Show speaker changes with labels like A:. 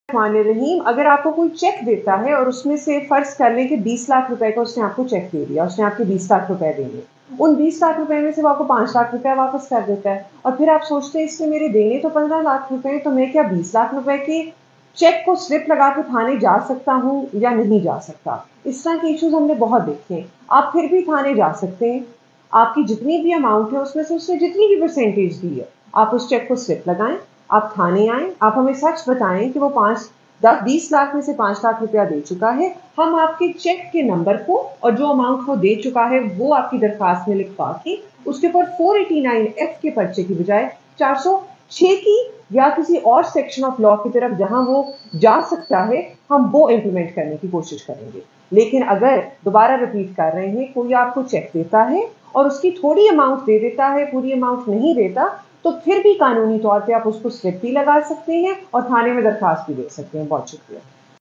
A: रहीम, अगर आपको कोई चेक देता है और उसमें से फर्ज कर लें कि 20 लाख रुपए का उसने आपको चेक दे दिया, उसने आपके 20 लाख रुपए देंगे, उन 20 लाख रुपए में से वो आपको 5 लाख रुपए वापस कर देता है और फिर आप सोचते हैं इसने मेरे देने तो 15 लाख रुपए, तो मैं क्या 20 लाख रुपए के चेक को स्लिप लगा के थाने जा सकता हूँ या नहीं जा सकता। इस तरह के इश्यूज हमने बहुत देखे हैं। आप फिर भी थाने जा सकते हैं, आपकी जितनी भी अमाउंट है उसमें से उसने जितनी भी परसेंटेज दी है आप उस चेक को स्लिप लगाएं, आप थाने आए, आप हमें सच बताएं कि वो 20 लाख में से 5 लाख रुपया दे चुका है। हम आपके चेक के नंबर को और जो अमाउंट वो दे चुका है वो आपकी दरखास्त में लिखवा के उसके ऊपर 489F के पर्चे की बजाय 406 की या किसी और सेक्शन ऑफ लॉ की तरफ जहां वो जा सकता है हम वो इंप्लीमेंट करने की कोशिश करेंगे। लेकिन अगर दोबारा रिपीट कर रहे हैं, कोई आपको चेक देता है और उसकी थोड़ी अमाउंट दे देता है, पूरी अमाउंट नहीं देता, तो फिर भी कानूनी तौर पे आप उसको स्लिप भी लगा सकते हैं और थाने में दरखास्त भी दे सकते हैं। बहुत शुक्रिया।